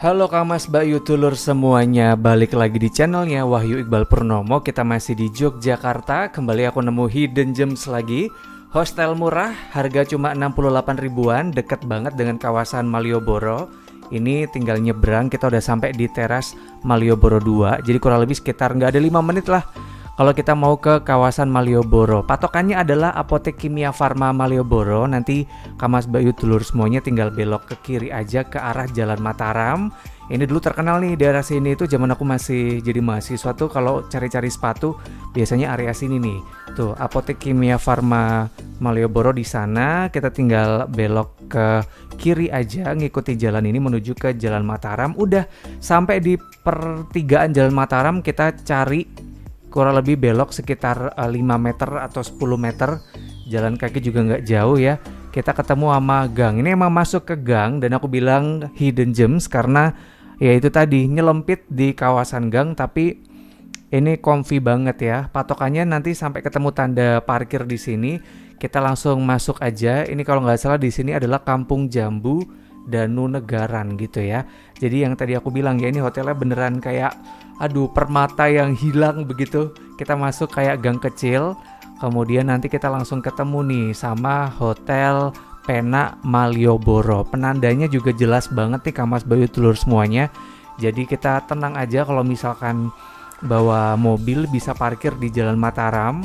Halo Kamas Bayu Tulur semuanya, balik lagi di channelnya Wahyu Iqbal Purnomo. Kita masih di Yogyakarta. Kembali aku nemu hidden gems lagi. Hostel murah, harga cuma 68 ribuan, deket banget dengan kawasan Malioboro. Ini tinggal nyebrang, kita udah sampai di teras Malioboro 2. Jadi kurang lebih sekitar nggak ada 5 menit lah kalau kita mau ke kawasan Malioboro. Patokannya adalah Apotek Kimia Farma Malioboro. Nanti Kamas Bayu Dulur semuanya tinggal belok ke kiri aja ke arah Jalan Mataram. Ini dulu terkenal nih daerah sini itu zaman aku masih jadi mahasiswa tuh, kalau cari-cari sepatu biasanya area sini nih. Tuh, Apotek Kimia Farma Malioboro di sana. Kita tinggal belok ke kiri aja, ngikuti jalan ini menuju ke Jalan Mataram. Udah sampai di pertigaan Jalan Mataram, kita cari kurang lebih belok sekitar 5 meter atau 10 meter. Jalan kaki juga nggak jauh ya. Kita ketemu sama gang. Ini emang masuk ke gang dan aku bilang hidden gems karena ya itu tadi nyelempit di kawasan gang, tapi ini comfy banget ya. Patokannya nanti sampai ketemu tanda parkir di sini, kita langsung masuk aja. Ini kalau nggak salah di sini adalah Kampung Jambu Danu Negaran gitu ya. Jadi yang tadi aku bilang ya, ini hotelnya beneran kayak permata yang hilang begitu. Kita masuk kayak gang kecil, kemudian nanti kita langsung ketemu nih sama Hotel Pena Malioboro. Penandanya juga jelas banget nih Kamas Bayu Dulur semuanya. Jadi kita tenang aja, kalau misalkan bawa mobil bisa parkir di Jalan Mataram.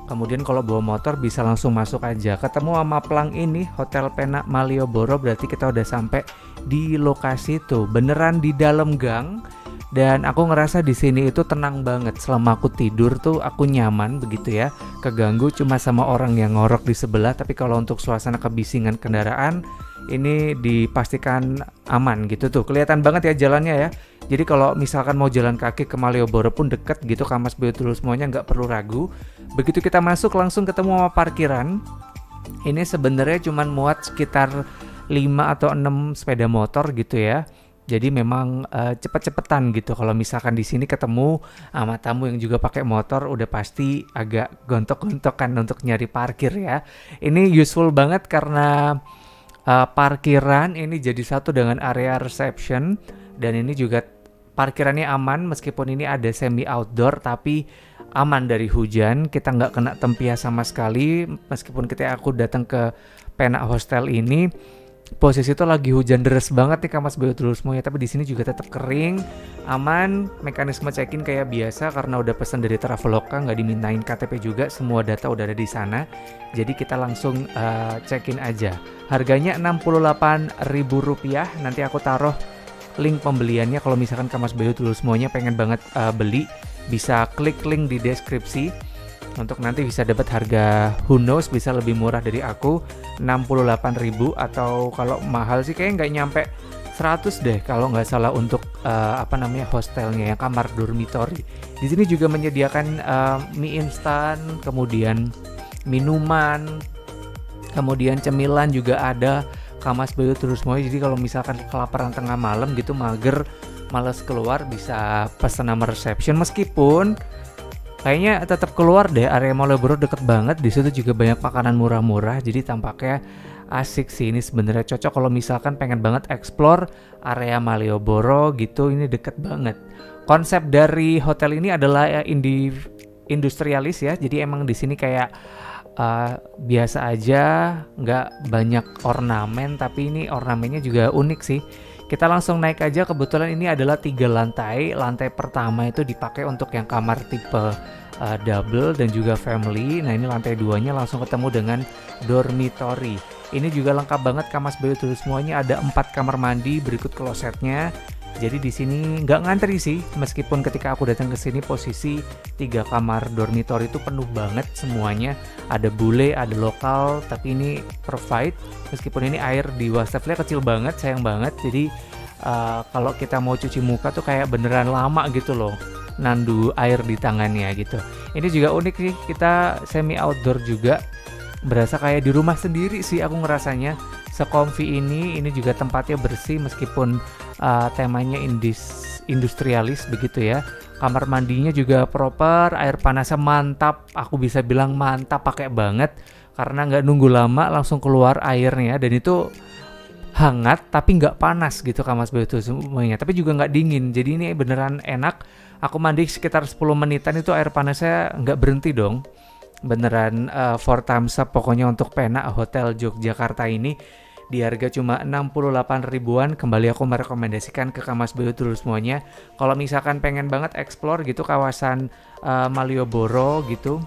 Kemudian kalau bawa motor bisa langsung masuk aja. Ketemu sama pelang ini, Hotel Pena Malioboro, berarti kita udah sampai di lokasi tuh. Beneran di dalam gang. Dan aku ngerasa di sini itu tenang banget. Selama aku tidur tuh aku nyaman begitu ya. Keganggu cuma sama orang yang ngorok di sebelah. Tapi kalau untuk suasana kebisingan kendaraan, ini dipastikan aman gitu tuh. Kelihatan banget ya jalannya ya. Jadi kalau misalkan mau jalan kaki ke Malioboro pun deket gitu, Kamas Bayu Dulur semuanya nggak perlu ragu. Begitu kita masuk langsung ketemu sama parkiran. Ini sebenarnya cuma muat sekitar 5 atau 6 sepeda motor gitu ya. Jadi memang cepet-cepetan gitu. Kalau misalkan di sini ketemu sama tamu yang juga pakai motor, udah pasti agak gontok-gontokan untuk nyari parkir ya. Ini useful banget karena parkiran ini jadi satu dengan area reception, dan ini juga parkirannya aman meskipun ini ada semi outdoor, tapi aman dari hujan. Kita nggak kena tempias sama sekali. Meskipun aku datang ke Pena Hostel ini, posisi itu lagi hujan deras banget nih Kamas Bayu Dulur semuanya, tapi di sini juga tetap kering, aman. Mekanisme check-in kayak biasa karena udah pesan dari Traveloka, nggak dimintain KTP juga, semua data udah ada di sana. Jadi kita langsung check-in aja. Harganya Rp68.000. Nanti aku taruh link pembeliannya kalau misalkan Kamas Bayu Dulur semuanya pengen banget beli, bisa klik link di deskripsi untuk nanti bisa dapat harga who knows bisa lebih murah dari aku, 68.000, atau kalau mahal sih kayaknya nggak nyampe 100 deh kalau nggak salah untuk hostelnya yang kamar dormitory. Di sini juga menyediakan mie instan, kemudian minuman, kemudian cemilan juga ada. Kamas Bayu Dulur semuanya, jadi kalau misalkan kelaparan tengah malam gitu, mager, males keluar, bisa pesan nama reception. Meskipun kayaknya tetap keluar deh, area Malioboro deket banget. Di situ juga banyak makanan murah-murah, jadi tampaknya asik sih. Ini sebenarnya cocok kalau misalkan pengen banget explore area Malioboro gitu. Ini deket banget. Konsep dari hotel ini adalah industrialis ya. Jadi emang di sini kayak biasa aja, nggak banyak ornamen, tapi ini ornamennya juga unik sih. Kita langsung naik aja. Kebetulan ini adalah 3 lantai. Lantai pertama itu dipakai untuk yang kamar tipe double dan juga family. Nah ini lantai 2-nya langsung ketemu dengan dormitory. Ini juga lengkap banget Kamas Bayu Dulur semuanya. Ada 4 kamar mandi berikut klosetnya. Jadi di sini nggak ngantri sih, meskipun ketika aku datang ke sini posisi 3 kamar dormitory itu penuh banget semuanya. Ada bule, ada lokal, tapi ini provide. Meskipun ini air di wastafelnya kecil banget, sayang banget. Jadi kalau kita mau cuci muka tuh kayak beneran lama gitu loh, nandu air di tangannya gitu. Ini juga unik sih, kita semi outdoor juga, berasa kayak di rumah sendiri sih aku ngerasanya. Se-comfy ini juga tempatnya bersih meskipun temanya industrialis begitu ya. Kamar mandinya juga proper, air panasnya mantap, aku bisa bilang mantap, pakai banget karena nggak nunggu lama langsung keluar airnya. Dan itu hangat tapi nggak panas gitu Kamar Bayu Tulur semuanya, tapi juga nggak dingin. Jadi ini beneran enak. Aku mandi sekitar 10 menitan itu air panasnya nggak berhenti dong. Beneran 4 thumbs up pokoknya untuk Pena Hotel Yogyakarta ini. Di harga cuma 68 ribuan. Kembali aku merekomendasikan ke Kamar Bayu Tulur semuanya. Kalau misalkan pengen banget explore gitu kawasan Malioboro gitu,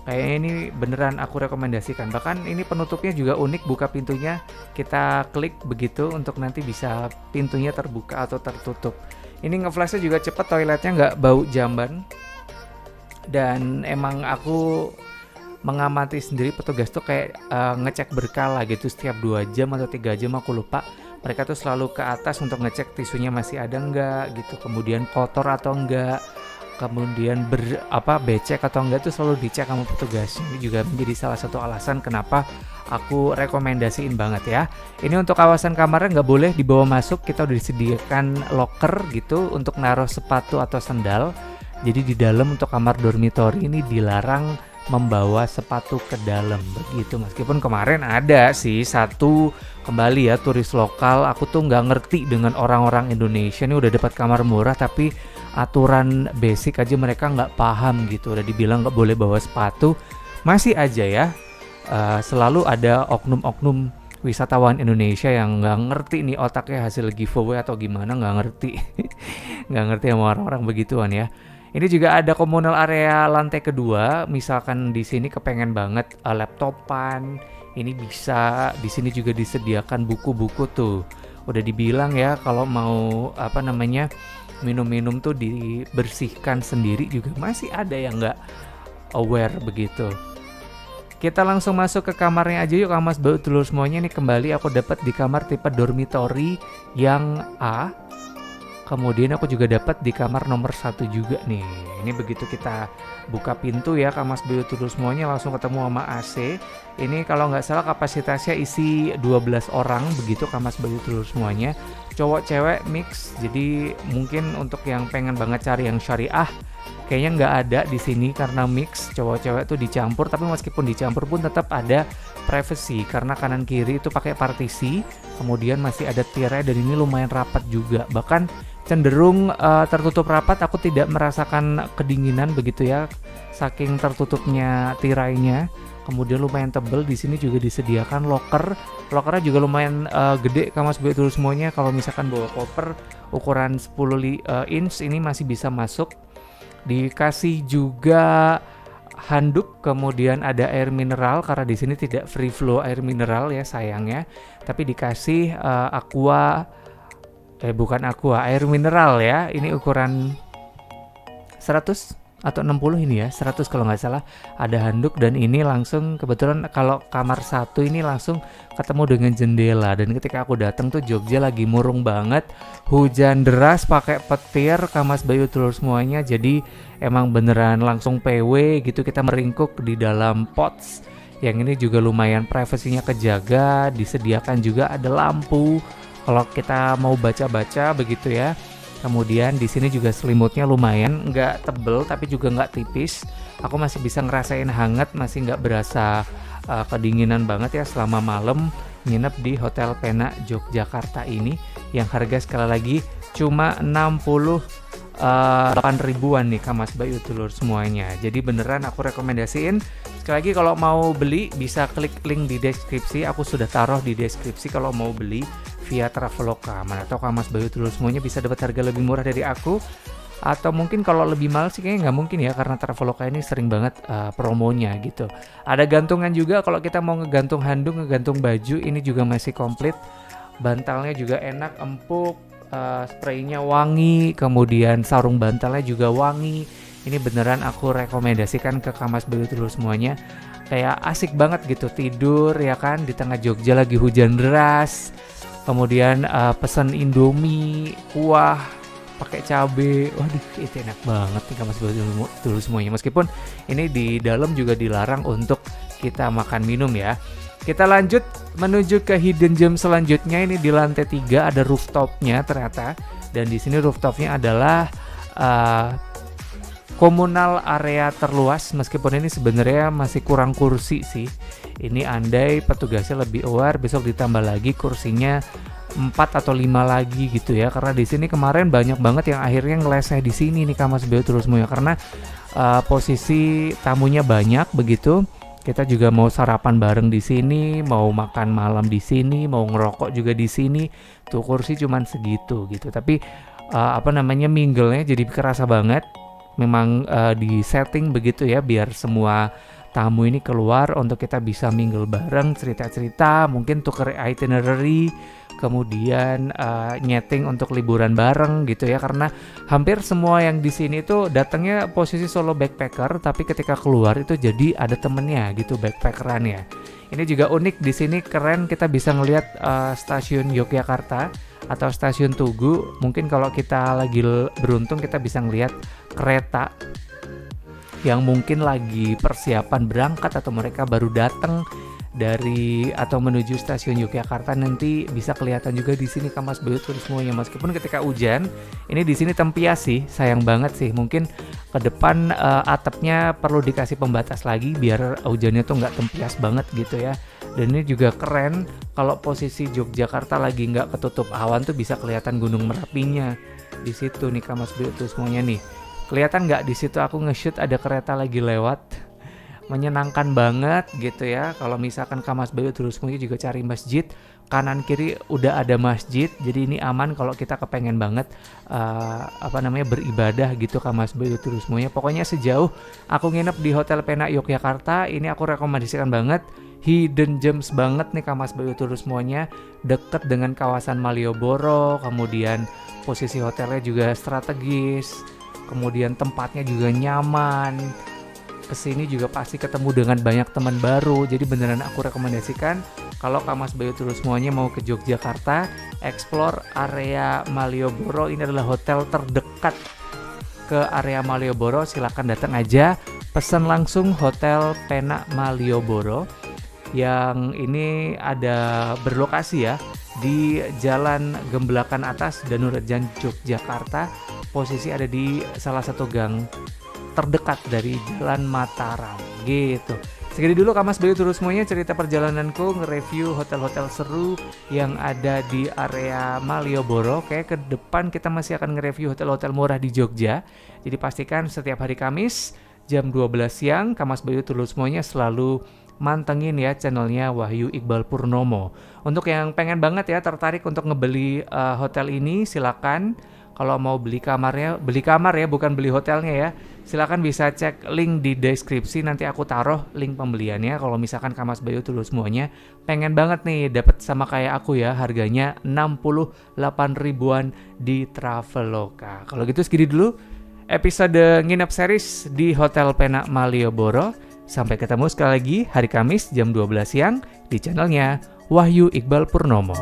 kayaknya ini beneran aku rekomendasikan. Bahkan ini penutupnya juga unik, buka pintunya kita klik begitu untuk nanti bisa pintunya terbuka atau tertutup. Ini ngeflashnya juga cepet, toiletnya nggak bau jamban. Dan emang aku mengamati sendiri petugas tuh kayak ngecek berkala gitu setiap 2 jam atau 3 jam aku lupa. Mereka tuh selalu ke atas untuk ngecek tisunya masih ada enggak gitu, kemudian kotor atau enggak, kemudian becek atau enggak tuh selalu dicek sama petugas. Ini juga menjadi salah satu alasan kenapa aku rekomendasiin banget ya. Ini untuk kawasan kamarnya nggak boleh dibawa masuk, kita udah disediakan locker gitu untuk naruh sepatu atau sendal. Jadi di dalam untuk kamar dormitory ini dilarang membawa sepatu ke dalam begitu. Meskipun kemarin ada sih satu, kembali ya, turis lokal, aku tuh nggak ngerti dengan orang-orang Indonesia ini udah dapat kamar murah tapi aturan basic aja mereka nggak paham gitu. Udah dibilang nggak boleh bawa sepatu, masih aja ya selalu ada oknum-oknum wisatawan Indonesia yang nggak ngerti nih otaknya hasil giveaway atau gimana, nggak ngerti nggak ngerti sama orang-orang begituan ya. Ini juga ada komunal area lantai kedua. Misalkan di sini kepengen banget laptopan, ini bisa. Di sini juga disediakan buku-buku tuh. Udah dibilang ya kalau mau minum-minum tuh dibersihkan sendiri juga masih ada yang nggak aware begitu. Kita langsung masuk ke kamarnya aja yuk, Kamar Bayu Tulur semuanya. Ini kembali aku dapat di kamar tipe dormitory yang A. Kemudian aku juga dapat di kamar nomor 1 juga nih. Ini begitu kita buka pintu ya, Kamar Bayu Tulur semuanya langsung ketemu sama AC. Ini kalau nggak salah kapasitasnya isi 12 orang begitu Kamar Bayu Tulur semuanya. Cowok cewek mix. Jadi mungkin untuk yang pengen banget cari yang syariah, kayaknya nggak ada di sini karena mix cowok cewek tuh dicampur. Tapi meskipun dicampur pun tetap ada privacy karena kanan kiri itu pakai partisi. Kemudian masih ada tirai dan ini lumayan rapat juga. Bahkan cenderung tertutup rapat, aku tidak merasakan kedinginan begitu ya, saking tertutupnya tirainya. Kemudian lumayan tebel, di sini juga disediakan locker. Lockernya juga lumayan gede Kamar Bayu Tulur semuanya. Kalau misalkan bawa koper ukuran 10 inch ini masih bisa masuk. Dikasih juga handuk, kemudian ada air mineral karena di sini tidak free flow air mineral ya sayangnya, tapi dikasih air mineral ya. Ini ukuran 100 atau 60 ini ya, 100 kalau nggak salah. Ada handuk dan ini langsung kebetulan kalau kamar 1 ini langsung ketemu dengan jendela. Dan ketika aku datang tuh Jogja lagi murung banget, hujan deras pakai petir Kamar Bayu Tulur semuanya. Jadi emang beneran langsung PW gitu, kita meringkuk di dalam pots. Yang ini juga lumayan privasinya kejaga, disediakan juga ada lampu kalau kita mau baca-baca begitu ya. Kemudian di sini juga selimutnya lumayan, nggak tebel tapi juga nggak tipis. Aku masih bisa ngerasain hangat, masih nggak berasa kedinginan banget ya selama malam nginep di Hotel Pena Yogyakarta ini. Yang harga sekali lagi cuma 68 ribuan nih Kamar Bayu Tulur semuanya. Jadi beneran aku rekomendasiin. Sekali lagi kalau mau beli bisa klik link di deskripsi. Aku sudah taruh di deskripsi kalau mau beli via Traveloka. Mana tahu Kamar Bayu Tulur semuanya bisa dapat harga lebih murah dari aku. Atau mungkin kalau lebih mahal sih kayaknya nggak mungkin ya, karena Traveloka ini sering banget promonya gitu. Ada gantungan juga kalau kita mau ngegantung handuk, ngegantung baju, ini juga masih komplit. Bantalnya juga enak, empuk, spraynya wangi, kemudian sarung bantalnya juga wangi. Ini beneran aku rekomendasikan ke Kamar Bayu Tulur semuanya. Kayak asik banget gitu tidur ya kan di tengah Jogja lagi hujan deras. Kemudian pesen Indomie, kuah pakai cabe, waduh itu enak banget nih Kamar Bayu Tulur semuanya. Meskipun ini di dalam juga dilarang untuk kita makan minum ya. Kita lanjut menuju ke hidden gem selanjutnya. Ini di lantai 3 ada rooftopnya ternyata, dan di sini rooftopnya adalah komunal area terluas, meskipun ini sebenarnya masih kurang kursi sih. Ini andai petugasnya lebih aware, besok ditambah lagi kursinya 4 atau 5 lagi gitu ya, karena di sini kemarin banyak banget yang akhirnya ngeleseh di sini nih Kamas Bayu terus semua ya, karena posisi tamunya banyak begitu. Kita juga mau sarapan bareng di sini, mau makan malam di sini, mau ngerokok juga di sini. Tuh kursi cuman segitu gitu. Tapi mingle-nya jadi kerasa banget. Memang di setting begitu ya, biar semua tamu ini keluar untuk kita bisa mingle bareng, cerita-cerita, mungkin tuker itinerary, kemudian nyeting untuk liburan bareng gitu ya, karena hampir semua yang di sini tuh datangnya posisi solo backpacker, tapi ketika keluar itu jadi ada temennya gitu, backpackeran ya. Ini juga unik di sini, keren, kita bisa ngelihat stasiun Yogyakarta atau stasiun Tugu. Mungkin kalau kita lagi beruntung kita bisa ngelihat kereta yang mungkin lagi persiapan berangkat atau mereka baru datang dari atau menuju stasiun Yogyakarta, nanti bisa kelihatan juga di sini Kamas Bayu terus semuanya. Meskipun ketika hujan, ini di sini tempias sih, sayang banget sih. Mungkin ke depan atapnya perlu dikasih pembatas lagi biar hujannya tuh nggak tempias banget gitu ya. Dan ini juga keren kalau posisi Yogyakarta lagi nggak ketutup awan tuh bisa kelihatan Gunung Merapinya di situ nih Kamas Bayu terus semuanya nih. Kelihatan nggak di situ aku nge-shoot ada kereta lagi lewat. Menyenangkan banget gitu ya. Kalau misalkan Kamas Bayu terus semuanya juga cari masjid, kanan kiri udah ada masjid, jadi ini aman kalau kita kepengen banget beribadah gitu Kamas Bayu terus semuanya. Pokoknya sejauh aku nginep di Hotel Pena Yogyakarta, ini aku rekomendasikan banget, hidden gems banget nih Kamas Bayu terus semuanya, deket dengan kawasan Malioboro, kemudian posisi hotelnya juga strategis, kemudian tempatnya juga nyaman. Kesini juga pasti ketemu dengan banyak teman baru. Jadi beneran aku rekomendasikan kalau Kamas Bayu terus semuanya mau ke Yogyakarta, explore area Malioboro. Ini adalah hotel terdekat ke area Malioboro. Silakan datang aja, pesan langsung Hotel Pena Malioboro. Yang ini ada berlokasi ya di Jalan Gembelakan Atas, Danurejan, Yogyakarta. Posisi ada di salah satu gang terdekat dari Jalan Mataram gitu. Segini dulu Kamas Bayu terus semuanya cerita perjalananku nge-review hotel-hotel seru yang ada di area Malioboro. Kayak ke depan kita masih akan nge-review hotel-hotel murah di Jogja. Jadi pastikan setiap hari Kamis jam 12 siang Kamas Bayu terus semuanya selalu mantengin ya channelnya Wahyu Iqbal Purnomo. Untuk yang pengen banget ya tertarik untuk ngebeli hotel ini, silakan. Kalau mau beli kamar ya, bukan beli hotelnya ya. Silakan bisa cek link di deskripsi, nanti aku taruh link pembeliannya. Kalau misalkan Kamas Bayu terus semuanya pengen banget nih dapat sama kayak aku ya, harganya 68 ribuan di Traveloka. Kalau gitu segini dulu episode nginep series di Hotel Pena Malioboro. Sampai ketemu sekali lagi hari Kamis jam 12 siang di channelnya Wahyu Iqbal Purnomo.